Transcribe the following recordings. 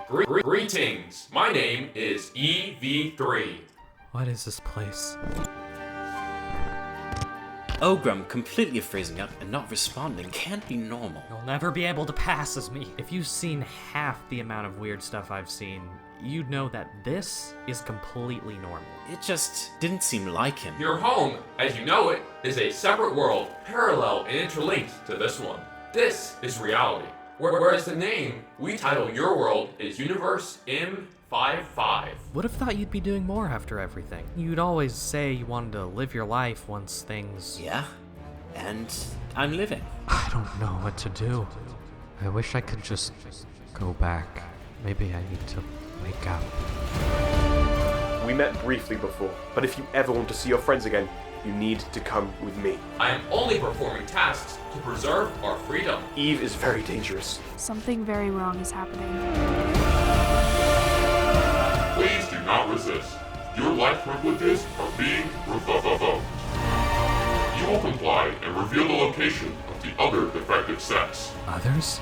Greetings, my name is EV3. What is this place? Ogrum completely freezing up and not responding can't be normal. You'll never be able to pass as me. If you've seen half the amount of weird stuff I've seen, you'd know that this is completely normal. It just didn't seem like him. Your home, as you know it, is a separate world, parallel and interlinked to this one. This is reality. Whereas the name we title your world is Universe M-55. Would have thought you'd be doing more after everything. You'd always say you wanted to live your life once things... Yeah, and I'm living. I don't know what to do. I wish I could just go back. Maybe I need to wake up. We met briefly before, but if you ever want to see your friends again, you need to come with me. I am only performing tasks to preserve our freedom. Eve is very dangerous. Something very wrong is happening. Please do not resist. Your life privileges are being revoked. You will comply and reveal the location of the other defective sex. Others?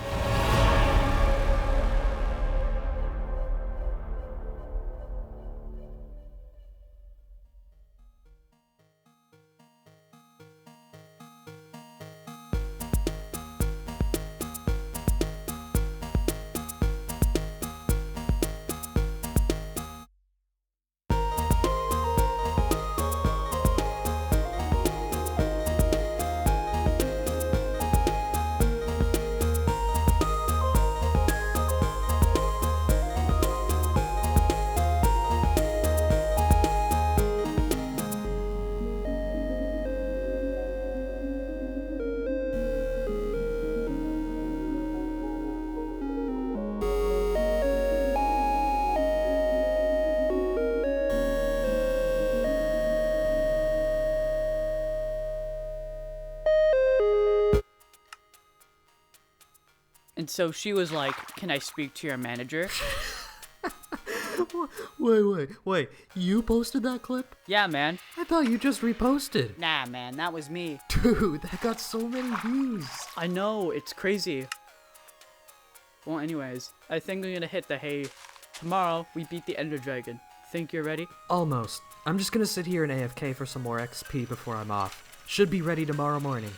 And so she was like, "Can I speak to your manager?" Wait, you posted that clip? Yeah, man. I thought you just reposted. Nah, man, that was me. Dude, that got so many views. I know, it's crazy. Well, anyways, I think I'm gonna hit the hay. Tomorrow, we beat the Ender Dragon. Think you're ready? Almost. I'm just gonna sit here and AFK for some more XP before I'm off. Should be ready tomorrow morning.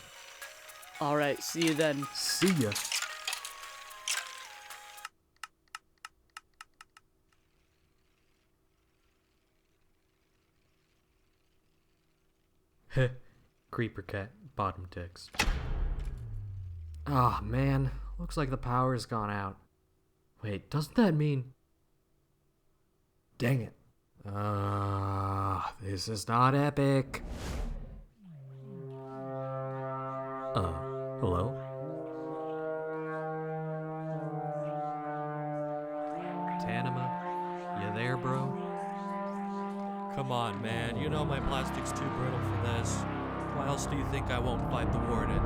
Alright, see you then. See ya. Heh. Creeper cat, bottom text. Ah, man. Looks like the power's gone out. Wait, doesn't that mean... Dang it. This is not epic. Hello? Tanema, you there, bro? Come on, man. You know my plastic's too brittle for this. Why else do you think I won't fight the warden?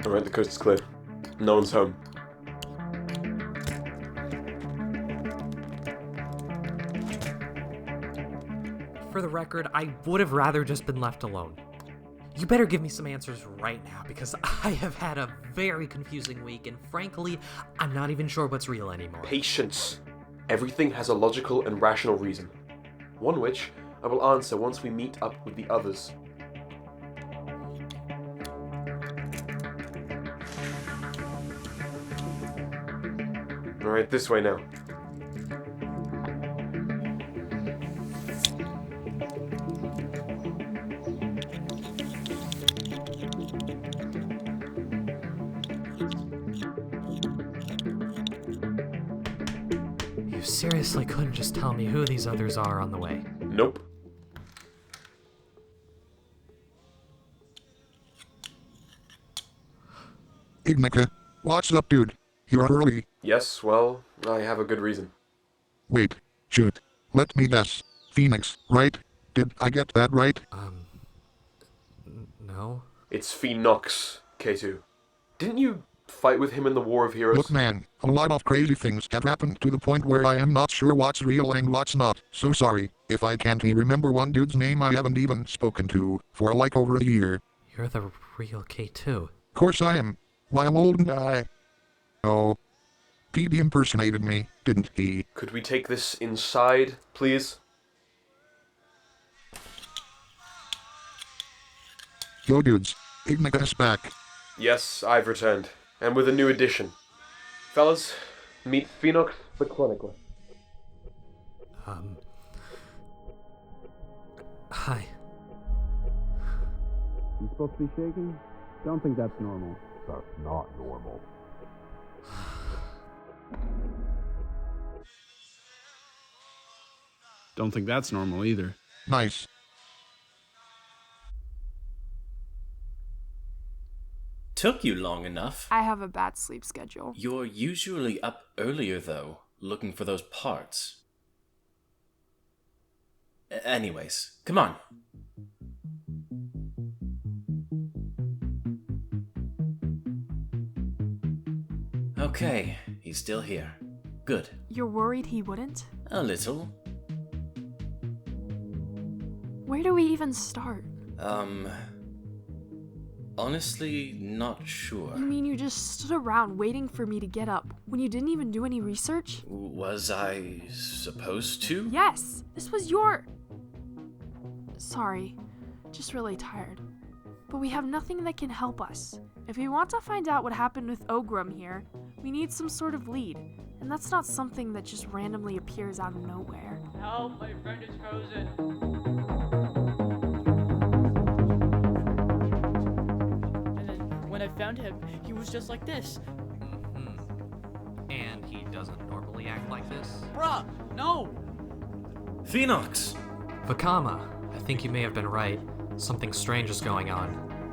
Alright, the coast is clear. No one's home. For the record, I would have rather just been left alone. You better give me some answers right now, because I have had a very confusing week, and frankly, I'm not even sure what's real anymore. Patience. Everything has a logical and rational reason. One which I will answer once we meet up with the others. Alright, this way now. You seriously couldn't just tell me who these others are on the way? Nope. Ignica, what's up, dude? You're early. Yes, well, I have a good reason. Wait, shoot. Let me guess. Phoenix, right? Did I get that right? No? It's Phoenox, K2. Didn't you fight with him in the War of Heroes? Look, man, a lot of crazy things have happened to the point where I am not sure what's real and what's not. So sorry if I can't remember one dude's name I haven't even spoken to for like over a year. You're the real K2. Course I am. Why, I'm old and Oh. Pete impersonated me, didn't he? Could we take this inside, please? Yo, dudes. Ignica is back. Yes, I've returned. And with a new addition. Fellas, meet Phoenox the Chronicler. Hi. You supposed to be shaking? Don't think that's normal. That's not normal. Don't think that's normal either. Nice. Took you long enough. I have a bad sleep schedule. You're usually up earlier, though, looking for those parts. Anyways, come on. Okay, he's still here. Good. You're worried he wouldn't? A little. Where do we even start? Honestly, not sure. You mean you just stood around waiting for me to get up when you didn't even do any research? Was I supposed to? Yes! This was your... Sorry. Just really tired. But we have nothing that can help us. If we want to find out what happened with Ogrum here, we need some sort of lead. And that's not something that just randomly appears out of nowhere. Help, my friend is frozen. And then when I found him, he was just like this. And he doesn't normally act like this? Bruh, no! Phoenox! Vakama, I think you may have been right. Something strange is going on.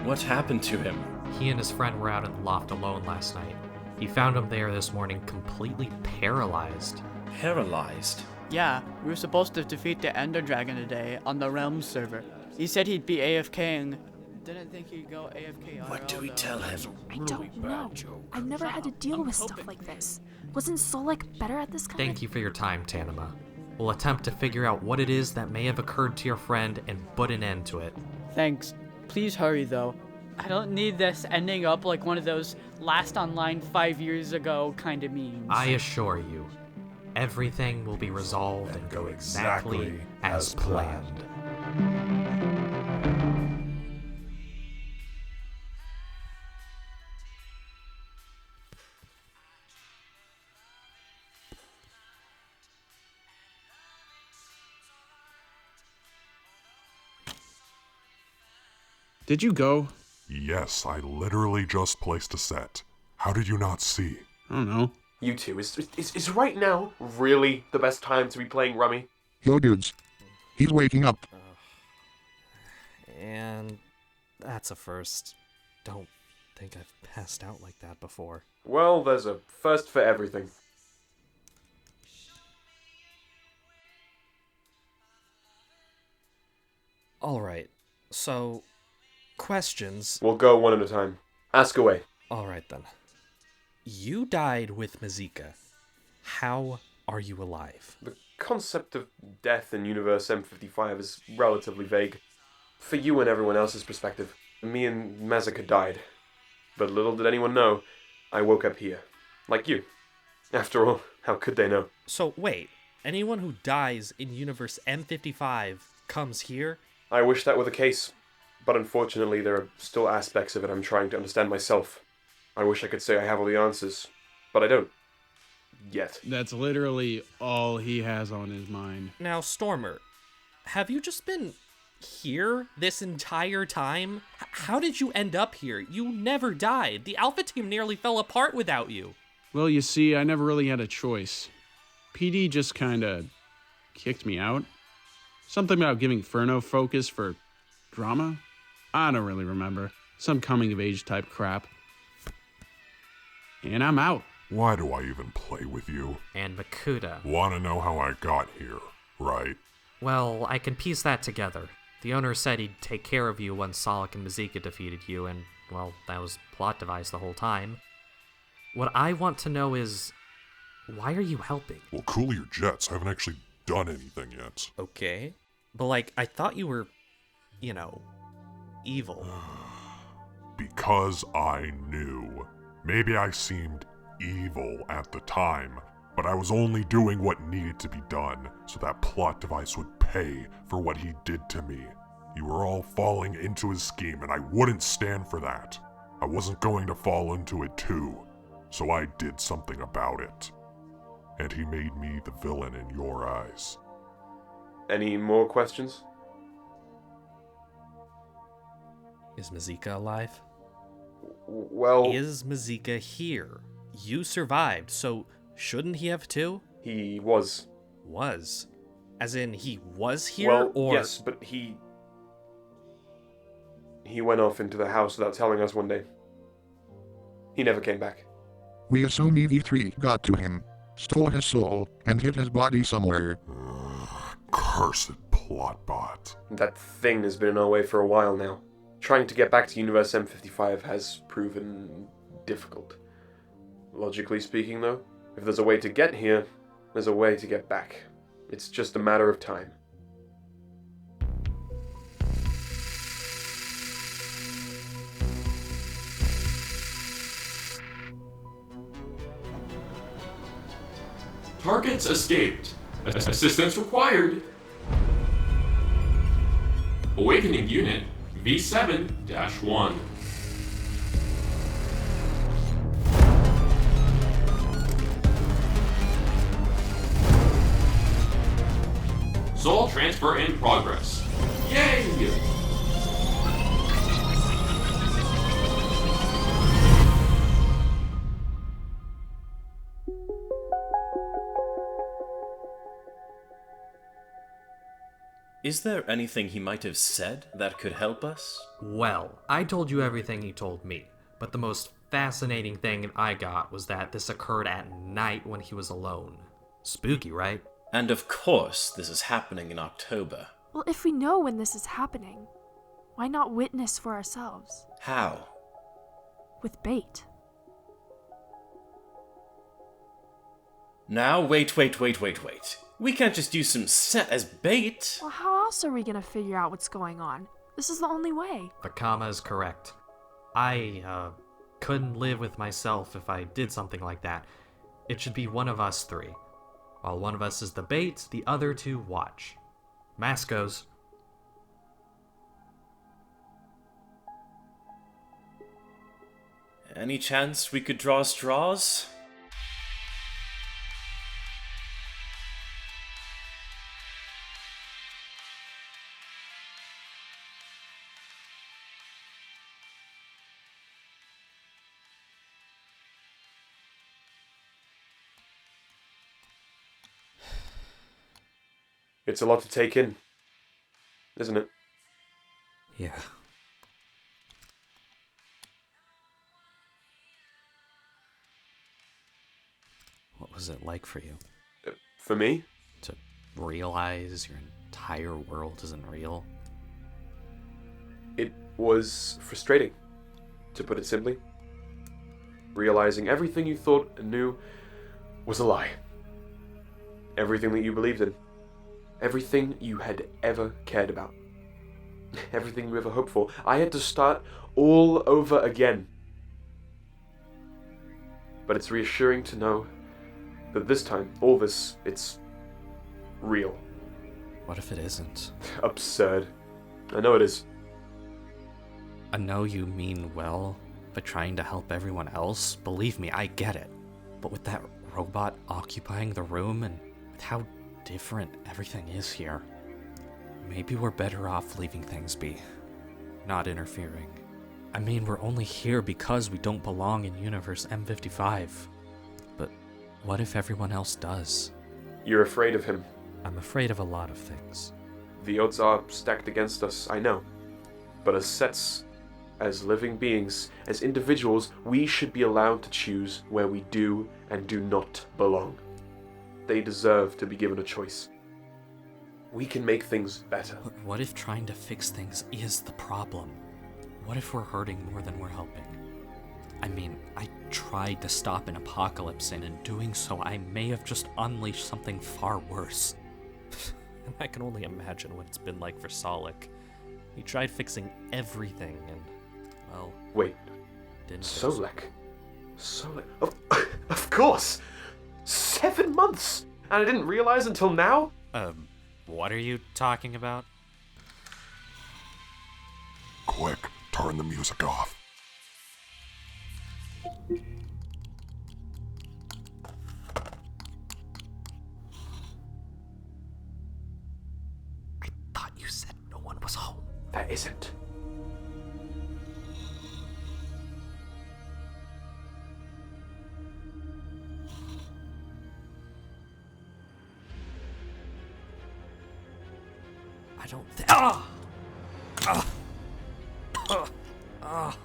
What happened to him? He and his friend were out in the loft alone last night. He found him there this morning completely paralyzed. Paralyzed? Yeah, we were supposed to defeat the Ender Dragon today on the Realm server. He said he'd be AFKing. Didn't think he'd go AFK on What do we tell him? I don't know. I've never had to deal with stuff like this. Wasn't Solek better at this kind? Thank you for your time, Tanima. We'll attempt to figure out what it is that may have occurred to your friend and put an end to it. Thanks. Please hurry though. I don't need this ending up like one of those last online 5 years ago kind of memes. I assure you, everything will be resolved and go exactly as planned. Did you go? Yes, I literally just placed a set. How did you not see? I don't know. You two, is right now really the best time to be playing Rummy? Yo, dudes. He's waking up. And that's a first. Don't think I've passed out like that before. Well, there's a first for everything. Alright, so... questions. We'll go one at a time. Ask away. Alright then. You died with Mazika. How are you alive? The concept of death in Universe M-55 is relatively vague. For you and everyone else's perspective, me and Mazika died. But little did anyone know, I woke up here. Like you. After all, how could they know? So wait, anyone who dies in Universe M-55 comes here? I wish that were the case. But unfortunately, there are still aspects of it I'm trying to understand myself. I wish I could say I have all the answers, but I don't. yet. That's literally all he has on his mind. Now, Stormer, have you just been here this entire time? How did you end up here? You never died. The Alpha team nearly fell apart without you. Well, you see, I never really had a choice. PD just kinda kicked me out. Something about giving Furno focus for drama? I don't really remember. Some coming-of-age type crap. And I'm out. Why do I even play with you? And Makuta. Wanna know how I got here, right? Well, I can piece that together. The owner said he'd take care of you once Solak and Mazika defeated you, and, well, that was plot device the whole time. What I want to know is, why are you helping? Well, cool your jets. I haven't actually done anything yet. Okay. But, like, I thought you were, you know, evil. Because I knew. Maybe I seemed evil at the time, but I was only doing what needed to be done so that plot device would pay for what he did to me. You were all falling into his scheme, and I wouldn't stand for that. I wasn't going to fall into it too, so I did something about it. And he made me the villain in your eyes. Any more questions? Is Mazika alive? Well, Is Mazika here? You survived, so shouldn't he have too? he was. Was. As in, he was here, Well, or... yes, but he went off into the house without telling us one day. He never came back. We assume EV3 got to him, stole his soul, and hid his body somewhere. Cursed plot bot. That thing has been in our way for a while now. Trying to get back to Universe M-55 has proven difficult. Logically speaking, though, if there's a way to get here, there's a way to get back. It's just a matter of time. Targets escaped. Assistance required. Awakening unit V7-1. Soul transfer in progress. Yay! Is there anything he might have said that could help us? Well, I told you everything he told me, but the most fascinating thing I got was that this occurred at night when he was alone. Spooky, right? And of course, this is happening in October. Well, if we know when this is happening, why not witness for ourselves? How? With bait. Now, wait. We can't just use some set as bait. Well, how else are we gonna figure out what's going on? This is the only way. Vakama is correct. I, couldn't live with myself if I did something like that. It should be one of us three. While one of us is the bait, the other two watch. Mask goes. Any chance we could draw straws? It's a lot to take in, isn't it? Yeah. What was it like for you? For me? To realize your entire world isn't real? It was frustrating, to put it simply. Realizing everything you thought and knew was a lie. Everything that you believed in. Everything you had ever cared about. Everything you ever hoped for. I had to start all over again. But it's reassuring to know that this time, all this, it's real. What if it isn't? Absurd. I know it is. I know you mean well, but trying to help everyone else, believe me, I get it. But with that robot occupying the room, and with how different everything is here, maybe we're better off leaving things be, not interfering. I mean, we're only here because we don't belong in Universe M-55. But what if everyone else does? You're afraid of him. I'm afraid of a lot of things. The odds are stacked against us, I know. But as sets, as living beings, as individuals, we should be allowed to choose where we do and do not belong. They deserve to be given a choice. We can make things better. But what if trying to fix things is the problem? What if we're hurting more than we're helping? I mean, I tried to stop an apocalypse, and in doing so, I may have just unleashed something far worse. And I can only imagine what it's been like for Solek. He tried fixing everything, and, well... Wait. Didn't Solek? Solek? Of course! 7 months! And I didn't realize until now? What are you talking about? Quick, turn the music off. I thought you said no one was home. There isn't. I don't think...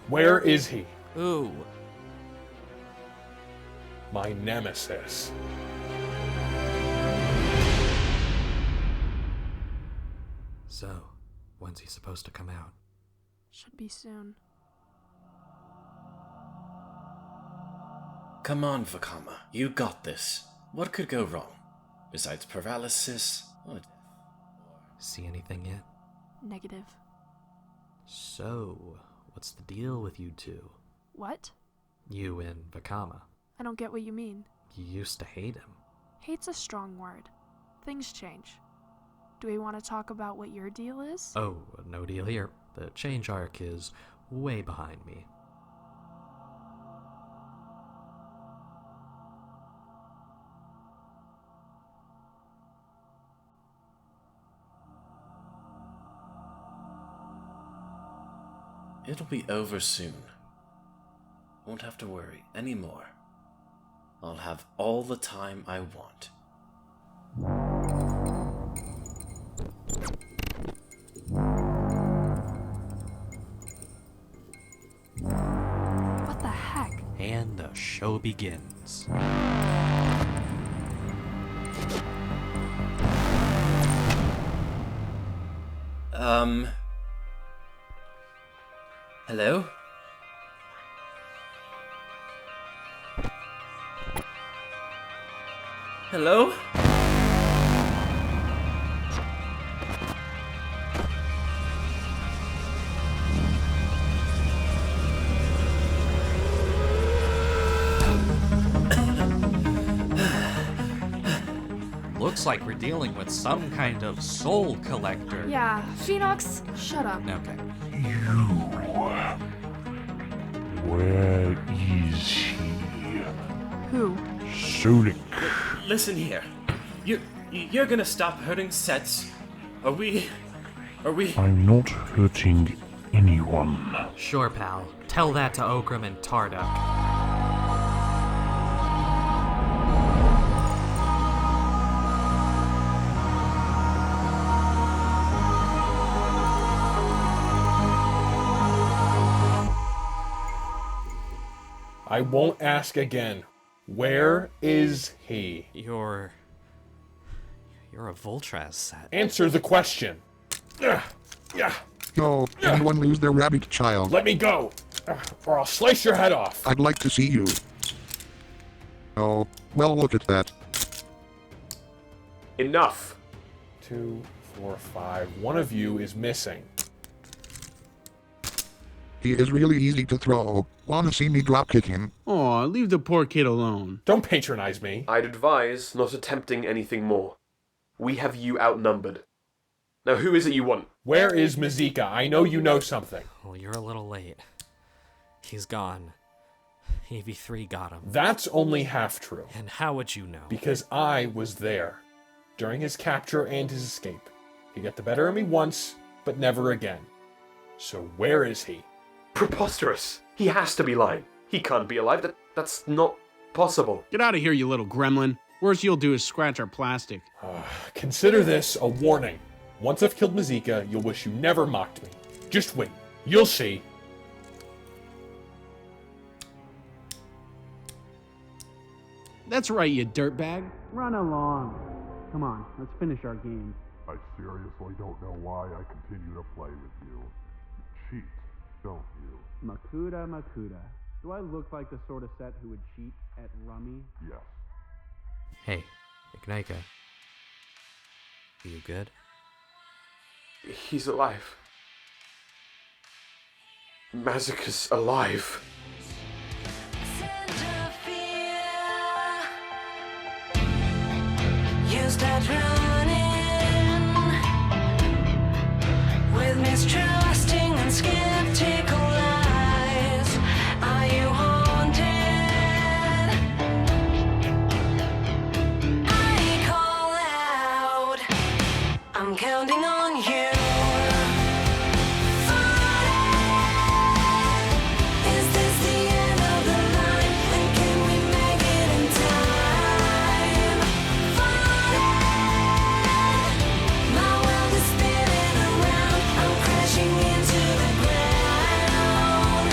Where is he? Ooh. My nemesis. So, when's he supposed to come out? Should be soon. Come on, Vakama. You got this. What could go wrong? Besides paralysis or death? See anything yet? Negative. So, what's the deal with you two? What? You and Vakama. I don't get what you mean. You used to hate him. Hate's a strong word. Things change. Do we want to talk about what your deal is? Oh, no deal here. The change arc is way behind me. It'll be over soon. Won't have to worry anymore. I'll have all the time I want. What the heck? And the show begins. Hello? Hello? Looks like we're dealing with some kind of soul collector. Yeah, Phoenox, shut up. Okay. Where is he? Who? Solek. Listen here. You're gonna stop hurting sets. Are we? I'm not hurting anyone. Sure, pal. Tell that to Ogrim and Tarduk. I won't ask again. Where is he? You're a Voltraz set. Answer the question. Yeah. Yo, anyone lose their rabbit child? Let me go, or I'll slice your head off. I'd like to see you. Oh, well, look at that. Enough! 2, 4, 5. One of you is missing. He is really easy to throw. Wanna see me drop kick him? Aw, leave the poor kid alone. Don't patronize me. I'd advise not attempting anything more. We have you outnumbered. Now who is it you want? Where is Mazika? I know you know something. Well, you're a little late. He's gone. AV3 got him. That's only half true, And how would you know? because I was there. During his capture and his escape. He got the better of me once, but never again. So where is he? Preposterous. He has to be lying. He can't be alive. That's not possible. Get out of here, you little gremlin. Worst you'll do is scratch our plastic. Consider this a warning. Once I've killed Mazika, you'll wish you never mocked me. Just wait. You'll see. That's right, you dirtbag. Run along. Come on, let's finish our game. I seriously don't know why I continue to play with you. You cheat, don't you? Makuta, Makuta. Do I look like the sort of set who would cheat at rummy? Yes. Hey, Ignite. Are you good? He's alive. Massacre's alive. You start running with mistrusting and skeptical eyes. Are you haunted? I call out. I'm counting on you. Is this the end of the line? And can we make it in time? My world is spinning around. I'm crashing into the ground.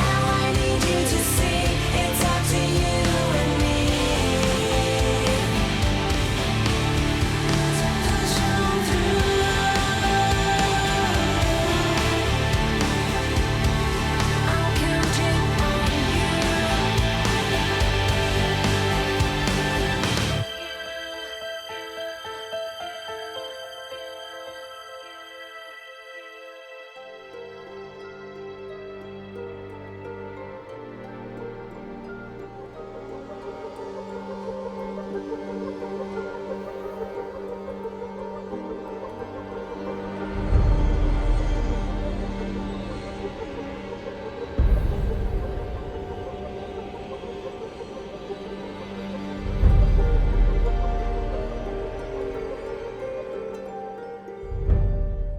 Now I need you to see it's up to you and me. To push on through. I'm counting on you.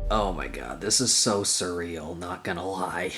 Oh my god, this is so surreal, not gonna lie.